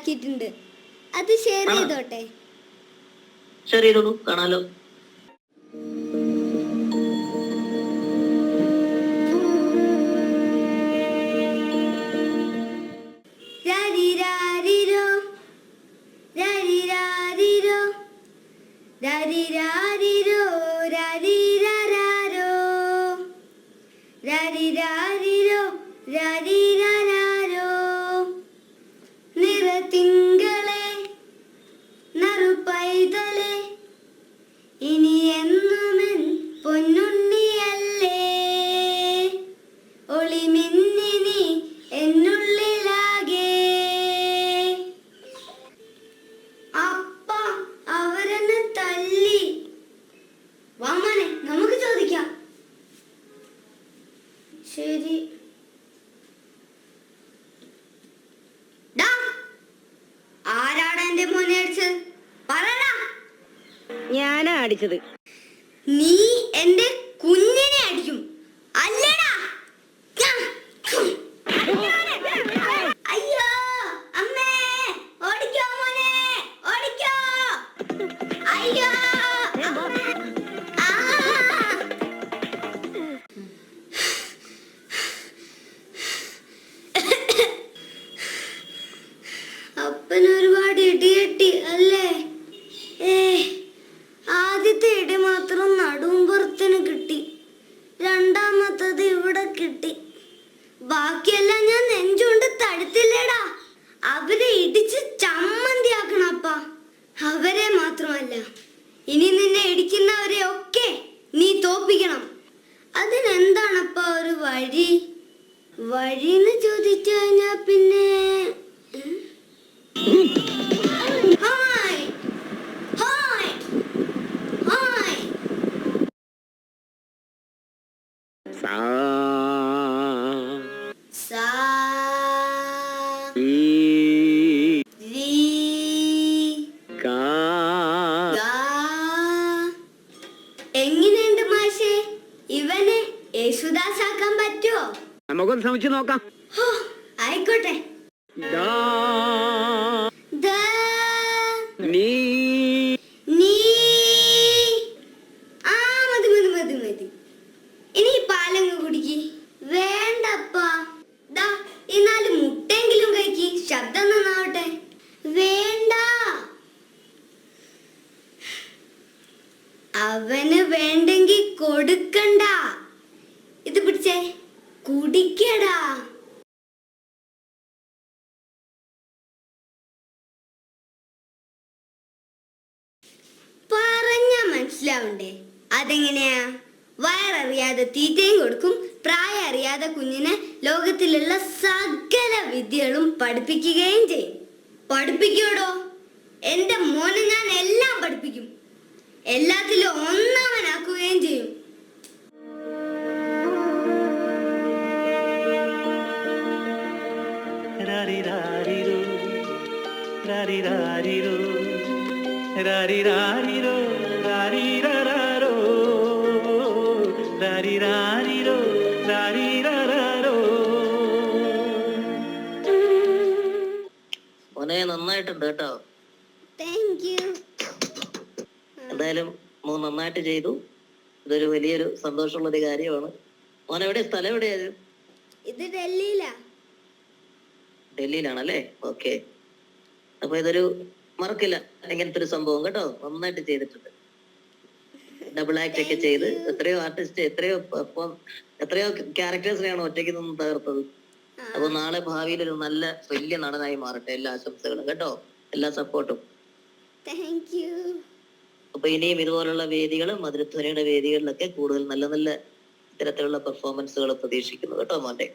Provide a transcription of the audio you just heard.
ആക്കിയിട്ടുണ്ട്. അത് ഷെയർ ചെയ്തോട്ടെ? ഷെയർ ചെയ്തോളൂ, കാണാലോ. നിറത്തിങ്കളെ നറുപൈതലേ ഇനി എന്നുമെൻ പൊന്നുണ്ണിയല്ലേ, ഒളിമിന്നിനി എന്നുള്ളിലാകെ. അപ്പ അവരെന്നെ തല്ലി. വാമനെ, നമുക്ക് ചോദിക്കാം. ശരി. ആരാണ് എന്റെ മോനെ അടിച്ചത്? പറടാ. ഞാനാ അടിച്ചത്. നീ എന്റെ കുഞ്ഞിനെ അടിക്കും അല്ലടാ? അയ്യോ അമ്മേ, ഓടിക്കോ മോനെ, ഓടിക്കോ. അയ്യോ അപ്പന് ഒരുപാട് ഇടിയെട്ടി അല്ലേ? ആദ്യത്തെ ഇടി മാത്രം നടുമ്പുറത്തിന് കിട്ടി, രണ്ടാമത്തത് ഇവിടെ കിട്ടി. ബാക്കിയെല്ലാം ഞാൻ നെഞ്ചുകൊണ്ട് തടുത്തില്ലേടാ. അവരെ ഇടിച്ച് ചമ്മന്തിയാക്കണപ്പാ. അവരെ മാത്രമല്ല, ഇനി നിന്നെ ഇടിക്കുന്നവരെ ഒക്കെ നീ തോപ്പിക്കണം. അതിനെന്താണപ്പാ ഒരു വഴി? വഴിന്ന് ചോദിച്ചു കഴിഞ്ഞാ പിന്നെ എങ്ങനെയുണ്ട് മാഷേ? ഇവനെ യേശുദാസാക്കാൻ പറ്റുമോ? നമുക്കൊന്ന് ശ്രമിച്ചു നോക്കാം. ആയിക്കോട്ടെ. മതി. ഇനി പാലങ്ങ് കുടിക്ക്. വേണ്ടപ്പാ, ഈ 4 മുട്ടെങ്കിലും കഴിക്ക്, ശബ്ദം നന്നാവട്ടെ. വേണ്ട. അവന് വേണ്ടെങ്കി കൊടുക്കണ്ട. ഇത് പിടിച്ചേ, കുടിക്കടാ. പറഞ്ഞ മനസ്സിലാവണ്ടേ? അതെങ്ങനെയാ? വയററിയാതെ തീറ്റയും കൊടുക്കും, പ്രായം അറിയാതെ കുഞ്ഞിനെ ലോകത്തിലുള്ള സകല വിദ്യകളും പഠിപ്പിക്കുകയും ചെയ്യും. പഠിപ്പിക്കോടോ? എന്റെ മോനെ ഞാൻ എല്ലാം പഠിപ്പിക്കും, എല്ലാത്തിലും ഒന്നാമനാക്കുകയും ചെയ്യും. മോനെ നന്നായിട്ടുണ്ട് കേട്ടോ. എന്തായാലും മോൻ നന്നായിട്ട് ചെയ്തു. ഇതൊരു വലിയൊരു സന്തോഷമുള്ളൊരു കാര്യമാണ്. മോൻ എവിടെ, സ്ഥലം എവിടെയായിരുന്നു? ഇത് ഡൽഹിയിലാണല്ലേ? ഓക്കെ. അപ്പൊ ഇതൊരു മറക്കില്ല ഇങ്ങനത്തെ ഒരു സംഭവം കേട്ടോ. നന്നായിട്ട് ചെയ്തിട്ടുണ്ട്. ഡബിൾ ആക്ട് ഒക്കെ ചെയ്ത് എത്രയോ ആർട്ടിസ്റ്റ്, എത്രയോ ക്യാരക്ടേഴ്സിനെയാണ് ഒറ്റയ്ക്ക് നിന്ന് തകർത്തത്. അപ്പൊ നാളെ ഭാവിയിൽ ഒരു നല്ല വലിയ നടനായി മാറട്ടെ. എല്ലാ ആശംസകളും കേട്ടോ, എല്ലാ സപ്പോർട്ടും. അപ്പൊ ഇനിയും ഇതുപോലുള്ള വേദികളും മധുരധ്വനിയുടെ വേദികളിലൊക്കെ കൂടുതൽ നല്ല നല്ല ഇത്തരത്തിലുള്ള പെർഫോമൻസുകൾ പ്രതീക്ഷിക്കുന്നു കേട്ടോ മോന്റെ.